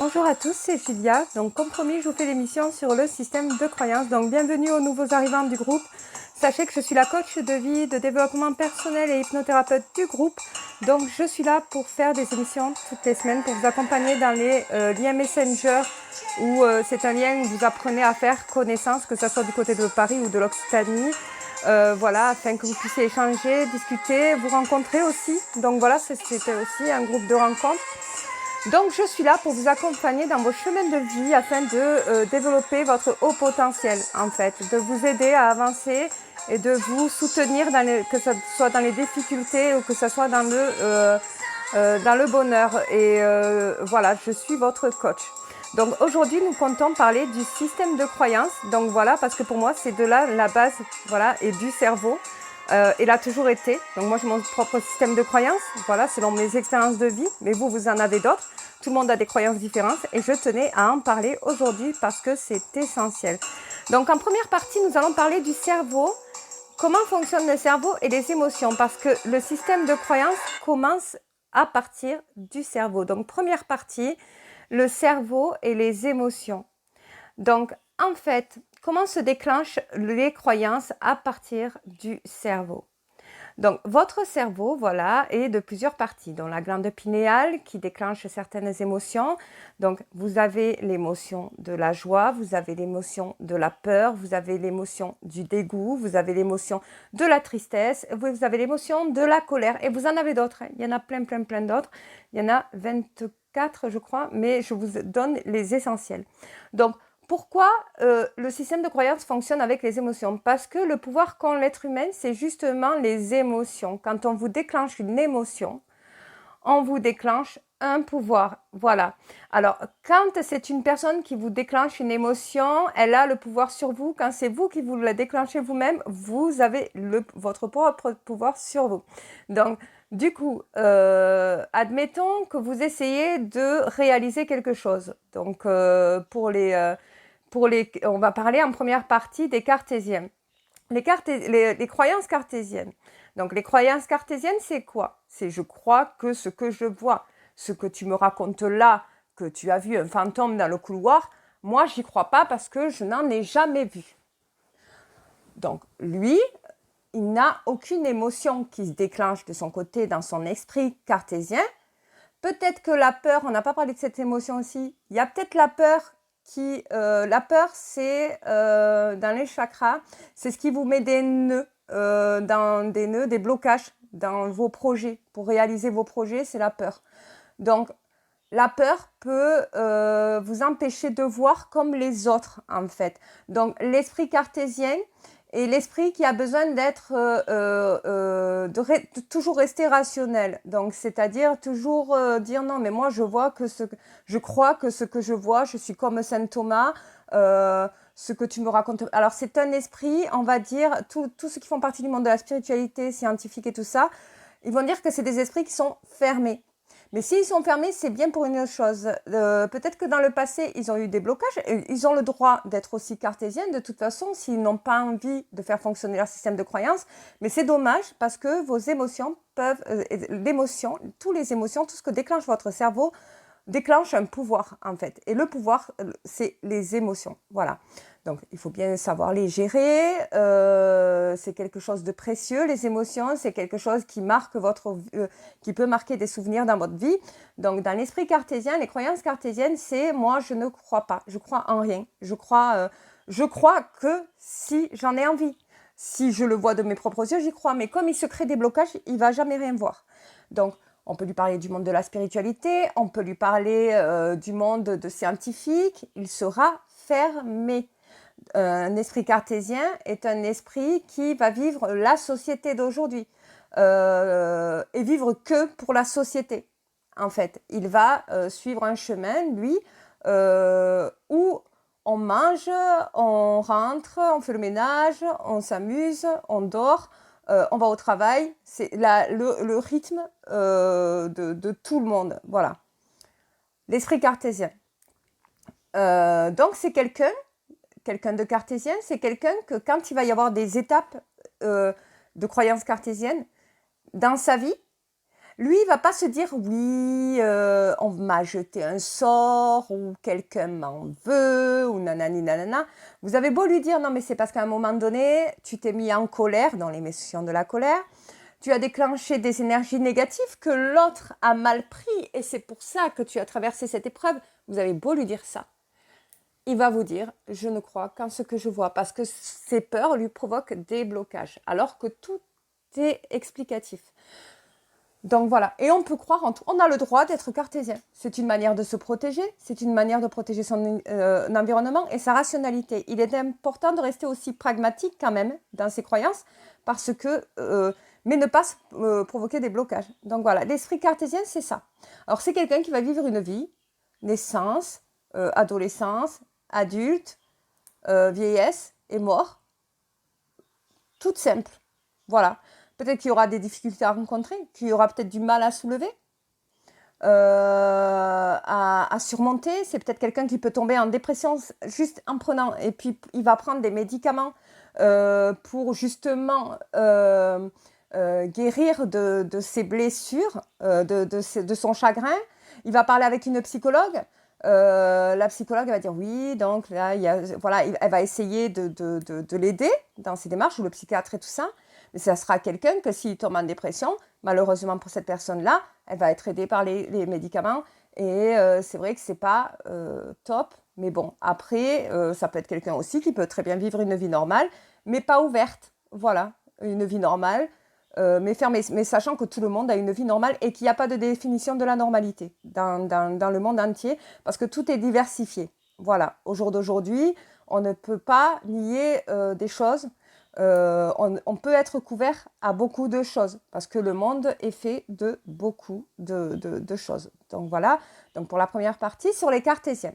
Bonjour à tous, c'est Julia. Donc, comme promis, je vous fais l'émission sur le système de croyances. Donc, bienvenue aux nouveaux arrivants du groupe. Sachez que je suis la coach de vie, de développement personnel et hypnothérapeute du groupe. Donc, je suis là pour faire des émissions toutes les semaines pour vous accompagner dans les liens Messenger où c'est un lien où vous apprenez à faire connaissance, que ce soit du côté de Paris ou de l'Occitanie. Voilà, afin que vous puissiez échanger, discuter, vous rencontrer aussi. Donc voilà, c'était aussi un groupe de rencontres. Donc je suis là pour vous accompagner dans vos chemins de vie afin de développer votre haut potentiel en fait, de vous aider à avancer et de vous soutenir que ce soit dans les difficultés ou que ce soit dans le bonheur. Et voilà, je suis votre coach. Donc aujourd'hui nous comptons parler du système de croyance. Donc voilà, parce que pour moi c'est de là la base, voilà, et du cerveau. Il a toujours été. Donc moi j'ai mon propre système de croyances, voilà, selon mes expériences de vie, mais vous en avez d'autres. Tout le monde a des croyances différentes et je tenais à en parler aujourd'hui parce que c'est essentiel. Donc en première partie, nous allons parler du cerveau, comment fonctionne le cerveau et les émotions, parce que le système de croyances commence à partir du cerveau. Donc première partie, le cerveau et les émotions. Donc en fait, comment se déclenchent les croyances à partir du cerveau? Donc, votre cerveau, voilà, est de plusieurs parties, dont la glande pinéale qui déclenche certaines émotions. Donc, vous avez l'émotion de la joie, vous avez l'émotion de la peur, vous avez l'émotion du dégoût, vous avez l'émotion de la tristesse, vous avez l'émotion de la colère. Et vous en avez d'autres, hein. Il y en a plein d'autres. Il y en a 24, je crois, mais je vous donne les essentiels. Donc, pourquoi le système de croyance fonctionne avec les émotions? Parce que le pouvoir qu'ont l'être humain, c'est justement les émotions. Quand on vous déclenche une émotion, on vous déclenche un pouvoir. Voilà. Alors, quand c'est une personne qui vous déclenche une émotion, elle a le pouvoir sur vous. Quand c'est vous qui vous la déclenchez vous-même, vous avez votre propre pouvoir sur vous. Donc, du coup, admettons que vous essayez de réaliser quelque chose. Donc, on va parler en première partie des cartésiens. Les croyances cartésiennes. Donc, les croyances cartésiennes, c'est quoi? C'est je crois que ce que je vois, ce que tu me racontes là, que tu as vu un fantôme dans le couloir, moi, j'y crois pas parce que je n'en ai jamais vu. Donc, lui, il n'a aucune émotion qui se déclenche de son côté dans son esprit cartésien. Peut-être que la peur, on n'a pas parlé de cette émotion aussi, il y a peut-être la peur la peur, c'est dans les chakras, c'est ce qui vous met des nœuds, des blocages dans vos projets. Pour réaliser vos projets, c'est la peur. Donc, la peur peut vous empêcher de voir comme les autres, en fait. Donc, l'esprit cartésien est l'esprit qui a besoin d'être de toujours rester rationnel. Donc, c'est-à-dire toujours dire non, mais moi je vois que je crois que ce que je vois, je suis comme Saint Thomas. Ce que tu me racontes. Alors, c'est un esprit, on va dire, tous ceux qui font partie du monde de la spiritualité scientifique et tout ça, ils vont dire que c'est des esprits qui sont fermés. Mais s'ils sont fermés, c'est bien pour une chose. Peut-être que dans le passé, ils ont eu des blocages. Et ils ont le droit d'être aussi cartésiens, de toute façon, s'ils n'ont pas envie de faire fonctionner leur système de croyance. Mais c'est dommage parce que vos émotions peuvent... tous les émotions, tout ce que déclenche votre cerveau, déclenche un pouvoir, en fait. Et le pouvoir, c'est les émotions. Voilà. Donc, il faut bien savoir les gérer. C'est quelque chose de précieux, les émotions. C'est quelque chose qui marque qui peut marquer des souvenirs dans votre vie. Donc, dans l'esprit cartésien, les croyances cartésiennes, c'est moi, je ne crois pas. Je crois en rien. Je crois que si j'en ai envie. Si je le vois de mes propres yeux, j'y crois. Mais comme il se crée des blocages, il va jamais rien voir. Donc, on peut lui parler du monde de la spiritualité, on peut lui parler du monde de scientifique. Il sera fermé. Un esprit cartésien est un esprit qui va vivre la société d'aujourd'hui et vivre que pour la société. En fait, il va suivre un chemin, lui, où on mange, on rentre, on fait le ménage, on s'amuse, on dort, on va au travail. C'est le rythme de tout le monde. Voilà. L'esprit cartésien. Donc, c'est quelqu'un de cartésien, c'est quelqu'un que quand il va y avoir des étapes de croyances cartésiennes dans sa vie, Lui, il va pas se dire oui, on m'a jeté un sort ou quelqu'un m'en veut ou nanani nanana. Vous avez beau lui dire non mais c'est parce qu'à un moment donné, tu t'es mis en colère, dans l'émotion de la colère, tu as déclenché des énergies négatives que l'autre a mal pris et c'est pour ça que tu as traversé cette épreuve. Vous avez beau lui dire ça. Il va vous dire je ne crois qu'en ce que je vois parce que ces peurs lui provoquent des blocages alors que tout est explicatif. Donc voilà, et on peut croire en tout. On a le droit d'être cartésien. C'est une manière de se protéger, c'est une manière de protéger son environnement et sa rationalité. Il est important de rester aussi pragmatique quand même dans ses croyances, parce que, mais ne pas provoquer des blocages. Donc voilà, l'esprit cartésien, c'est ça. Alors c'est quelqu'un qui va vivre une vie, naissance, adolescence, adulte, vieillesse et mort, toute simple. Voilà. Peut-être qu'il y aura des difficultés à rencontrer, qu'il y aura peut-être du mal à soulever, à surmonter. C'est peut-être quelqu'un qui peut tomber en dépression juste en prenant. Et puis, il va prendre des médicaments pour justement guérir de ses blessures, de son chagrin. Il va parler avec une psychologue. La psychologue elle va dire oui, donc là, voilà, elle va essayer de l'aider dans ses démarches, ou le psychiatre et tout ça. Mais ça sera quelqu'un que s'il tombe en dépression, malheureusement pour cette personne-là, elle va être aidée par les médicaments. Et c'est vrai que c'est pas top. Mais bon, après, ça peut être quelqu'un aussi qui peut très bien vivre une vie normale, mais pas ouverte. Voilà, une vie normale, mais fermée. Mais sachant que tout le monde a une vie normale et qu'il n'y a pas de définition de la normalité dans le monde entier, parce que tout est diversifié. Voilà, au jour d'aujourd'hui, on ne peut pas nier des choses. On peut être couvert à beaucoup de choses parce que le monde est fait de beaucoup de choses. Donc voilà, donc pour la première partie sur les cartésiens.